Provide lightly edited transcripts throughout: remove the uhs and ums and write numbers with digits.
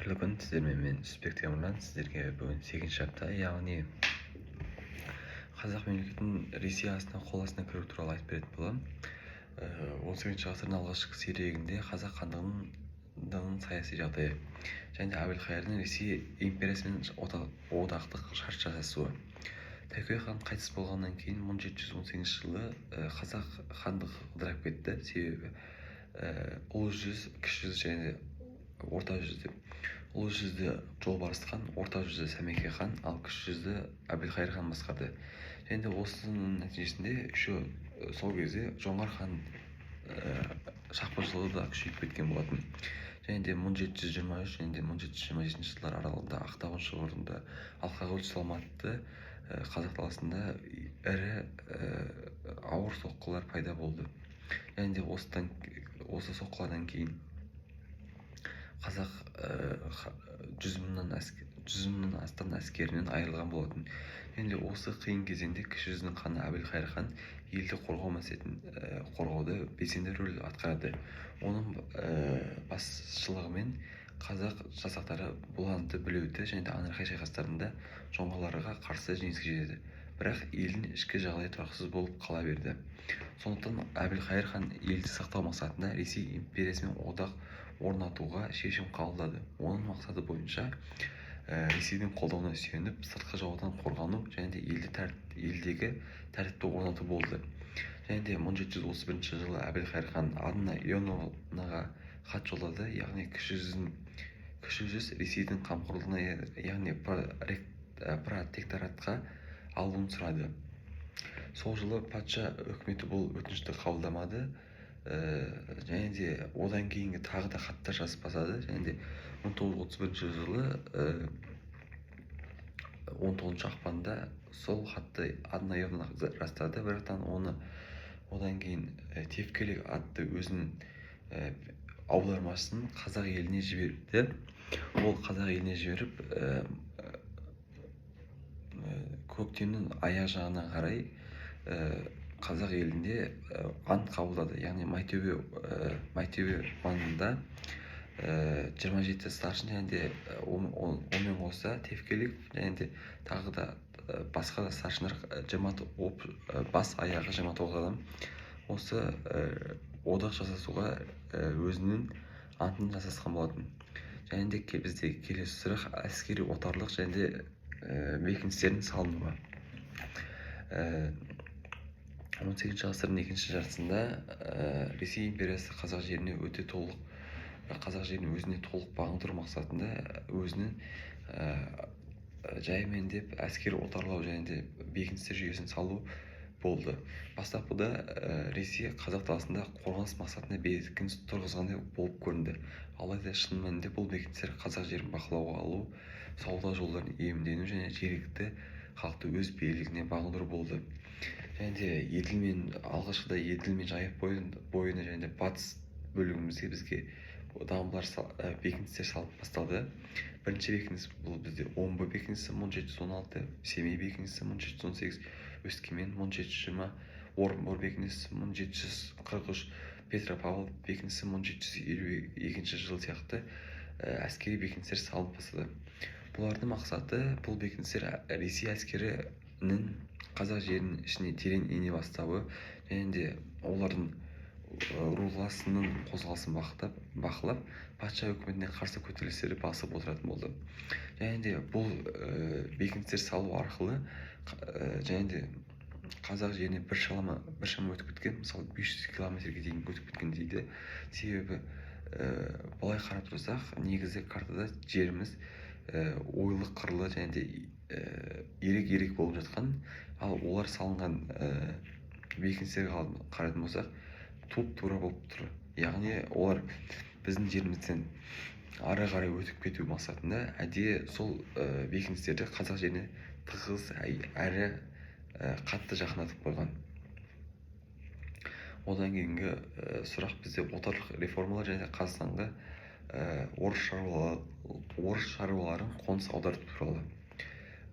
қайырлы күн, сіздермен мен Жүсіпбек Темірлан. Сіздерге бүгін 8-ші апта, яғни қазақ мемлекетінің Ресей астына қол астына кіру туралы айтып беретін боламын. 18-ші ғасырдың алғашқы сирегінде қазақ хандығының саяси жағдайы және Әбілқайырдың Ресей империясымен одақтық шарт жасасуы. Тәуке хан қайтыс болғаннан кейін 1718 жылы қазақ хандығы ыдырап кетті. Себебі ұлы жүз, кіші жүз және орта жүз деп. Ұлы жүзді Жолбарыс хан, орта жүзді Сәмеке хан, ал кіші жүзді Әбілқайыр хан басқарды. Және де осының нәтижесінде сол кезде Жоңғар хан шапқыншылығы да күшейіп кеткен болатын. Және де 1723 және де 1727 жылдар аралығында Ақтауын шығырында Алқакөл Саламатты қазақ даласында ірі ауыр соққылар пайда болды. Және де осы соққылардан кейін қазақ 100 мыңнан астам әскерінен айырылған болатын. Енді осы қиын кезеңде кіші жүздің ханы Әбілқайыр хан елді қорғау мақсатын қорғауда белсенді рөл атқарады. Оның басшылығымен қазақ жасақтары Бұланды, Білеуді және де Аңырақай шайқастарында жоңғарларға қарсы жеңіске жетеді. Бірақ елдің ішкі жағдайы тұрақсыз болып қала берді. Сондықтан Әбілқайыр хан елді сақтау мақсатында Ресей империясымен одақ орнатуға шешім қабылдады. Оның мақсаты бойынша Ресейдің қолдауына сүйеніп, сыртқы жаудан қорғану және де елдегі тәртіпті орнату болды. Және де 1731 жылы Әбілқайыр хан Анна Иоанновнаға хат жолдады, яғни кіші жүз Ресейдің қамқорлығына, яғни протекторатқа алуын сұрады. Сол жылы патша үкіметі бұл өтінішті қабылдамады. Және де одан кейінгі тағы да хаттар жазып бастады. Және де 1931 жылы 19 ақпанда сол хатты Анна Иоанновна растады. Бірақтан одан кейін Тевкелек атты өзінің аудармасын қазақ еліне жіберді. Ол қазақ еліне жіберіп көктемнің аяқ жағына қарай қазақ елінде ант қабылдады. Яғни Майтөбе маңында 27 старшын және де онымен қоса Тевкелек және де тағы да басқа да старшындар бас аяғы 29 адам осы одақ жасасуға өзінің антын жасасқан болатын. Және де бізде келесі сұрақ әскери отарлық және де бекіністердің салынуы. 18-ші ғасырдың екінші жартысында Ресей империясы қазақ жеріне өзіне толық бағындыру мақсатында өзінің жаймендеп әскери отарлау және де бекіністер жүйесін салу болды. Бастапқыда Ресей қазақ даласында қорғаныс мақсатында бекініс тұрғызғандай болып көрінді. Алайда шын мәнінде бұл бекіністер қазақ жерін бақылауға алу, сауда жолдарын иемдену және жергілікті халықты өз билігіне бағындыру болды. Және де алғашқыда Еділ мен Жайық бойына және де батыс бөлігімізге бізге бекіністер салып басталды. Бірінші бекініс бұл бізде Омбы бекінісі 1716, Семей бекінісі 1718, Өскемен 1720, Орынбор бекінісі 1743, Петропавл бекінісі 1752 жыл сияқты әскери бекіністер салынып бастады. Бұлардың мақсаты бұл бекіністер Ресей әскерінің қазақ жерінің ішіне терең ене бастауы және де олардың руласының қозғалысын бақылап, патша үкіметіне қарсы көтерілістерді басып отыратын болды. Және де бұл бекіністер салу арқылы және де қазақ жеріне біршама өтіп кеткен, мысалы 500 километрге дейін өтіп кеткен дейді. Себебі былай қарап тұрсақ, негізі картада жеріміз ойлы қырлы және де ерек болып жатқан, ал олар салынған бекіністерге қарайтын болсақ, тура болып тұр. Яғни олар біздің жерімізден ары қарай өтіп кету мақсатында әдейі сол бекіністерді қазақ жеріне тығыз әрі қатты жақындатып қойған. Одан кейінгі сұрақ бізде отарлық реформалар және Қазақстанға орыс шаруаларын қоныс аударту туралы.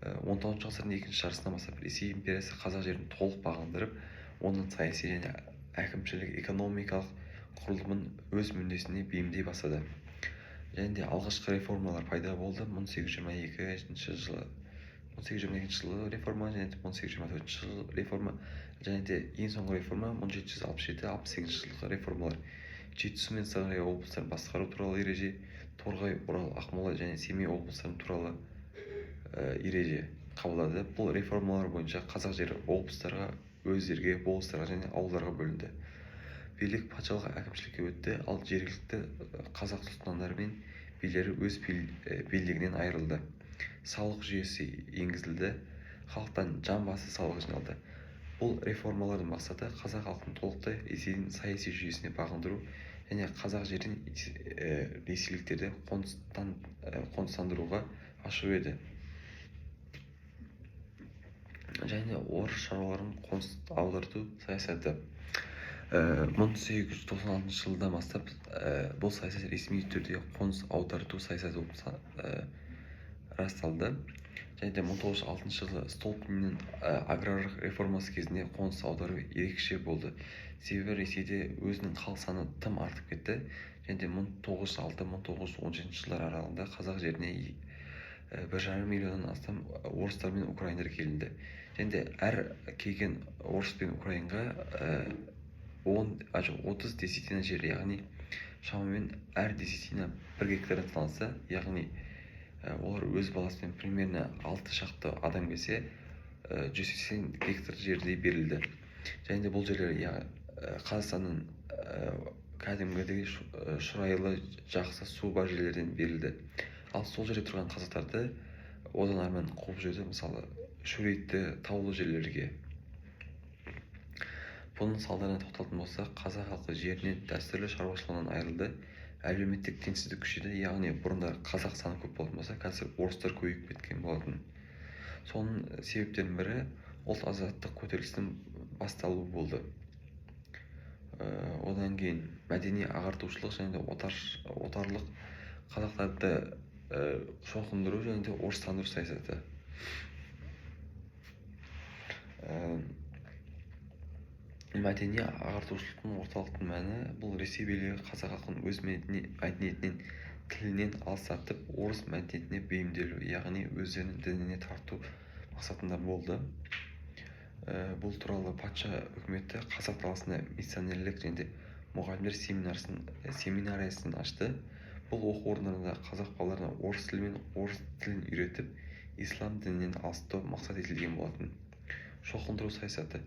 19-шы ғасырдың екінші жартысынан бастап Ресей империясы қазақ жерін толық бағындырып, оның саяси және әкімшілік экономикалық құрылымын өз мүддесіне бейімдей бастады. және де алғашқы реформалар пайда болды 1822 жылы 1822 жылы реформа, және де 1824 жылы реформа, және де ең соңғы реформа 1767-68 жылғы реформалар. Жетісу мен Сырдария облыстарын басқару туралы ереже, Торғай, Орал, Ақмола және Семей облыстарын туралы ереже қабылдады. Бұл реформалар бойынша қазақ жері облыстарға, уездерге, болыстарға және ауылдарға бөлінді. Билік патшалық әкімшілікке өтті, ал жергілікті қазақ сұлтандары мен билері өз билігінен айырылды. Салық жүйесі енгізілді, халықтан жан басы салық жиналды. Бұл реформалардың мақсаты қазақ халқын толықтай ресейдің саяси жүйесіне бағындыру және қазақ жерін ресейліктерді қоныстандыруға ашу еді. Және орыс шаруаларын қоныс аударту саясаты. 1896 жылдан бастап бұл саясат ресми түрде қоныс аударту саясаты расталды. Және де 1906 жылы Столыпиннің аграрлық реформасы кезінде қоныс аудару ерекше болды. Себебі Ресейде өзінің халық саны тым артып кетті. Және де 1906-1917 жылдар аралығында қазақ жеріне 1,5 миллионнан астам орыстар мен украиндар келінді. Және де әр келген орыс пен украинға 30 десятина жер, яғни шамамен әр десятина 1 гектардан салынса, яғни олар өз баласымен примерно 6 шақты адам келсе 180 гектар жердей берілді. Және де бұл жерлер Қазақстанның кәдімгідей шұрайлы, жақсы су бар жерлерден берілді. Ал сол жерде тұрған қазақтарды одан армен қуып жүрді, мысалы шөлейтті таулы жерлерге. Бұның салдарына тоқталатын болса, қазақ халқы жерінен дәстүрлі шаруашылығынан айырылды, әлеуметтік теңсіздік күшейді, яғни бұрындар қазақ саны көп болатын болса, қазір орыстар көбейіп кеткен болатын. Соның себептерінің бірі ұлт азаттық көтерілістің басталуы болды. Одан кейін мәдени ағартушылық және де отарлық қазақтарды шоқындыру және де орыстандыру саясаты. Мәдени ағартушылықтың орталықтың мәні бұл Ресей билігі қазақ халқын өз мәдениетінен, тілінен алыстатып, орыс мәдениетіне бейімделу, яғни өздерінің дініне тарту мақсатында болды. Бұл туралы патша үкіметі қазақ даласында миссионерлік және мұғалімдер семинариясын ашты. Бұл оқу орындарында қазақ балаларына орыс тілі мен орыс тілін үйретіп, ислам дінінен алыстау мақсат етілген болатын. Шоқындыру саясаты.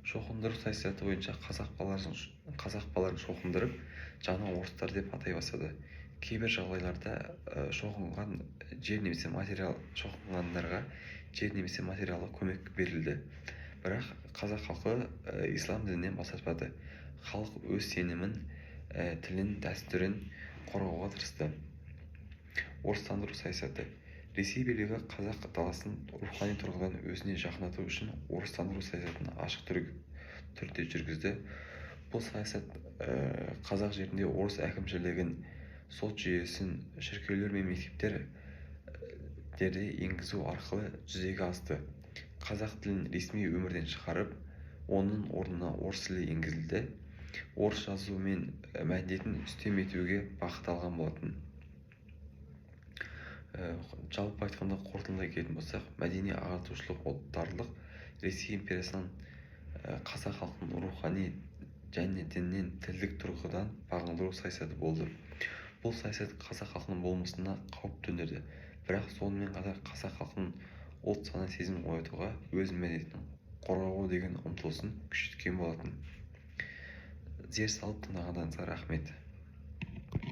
Шоқындыру саясаты бойынша қазақ балаларын шоқындырып, жаңа орыстар деп атай бастады. Кейбір жағдайларда шоқынған жер немесе шоқынғандарға жер немесе материалдық көмек берілді. Бірақ қазақ халқы ислам дінінен бас тартпады. Халық өз сенімін, тілін, дәстүрін қорғауға тырысты. Орыстандыру саясаты. Ресей билігі қазақ даласын рухани тұрғыдан өзіне жақындату үшін орыстандыру саясатын ашық түрде жүргізді. Бұл саясат қазақ жерінде орыс әкімшілігін, сот жүйесін, шіркеулер мен мектептерді енгізу арқылы жүзеге асты. Қазақ тілін ресми өмірден шығарып, оның орнына орыс тілі енгізілді. Орыс жазуы мен мәдениетін үстем етуге бағытталған болатын. Жалпы айтқанда қорытындылай келетін болсақ, мәдени ағартушылық отарлық Ресей империясынан қазақ халқын рухани және діннен тілдік тұрғыдан бағындыру саясаты болды. Бұл саясат қазақ халқының болмысына қауіп төндірді, бірақ сонымен қатар қазақ халқының ұлт сана сезімін оятуға, өз мәдениетін қорғауға деген ұмтылысын күшейткен болатын. Зер салып тыңдағандарыңызға рахмет.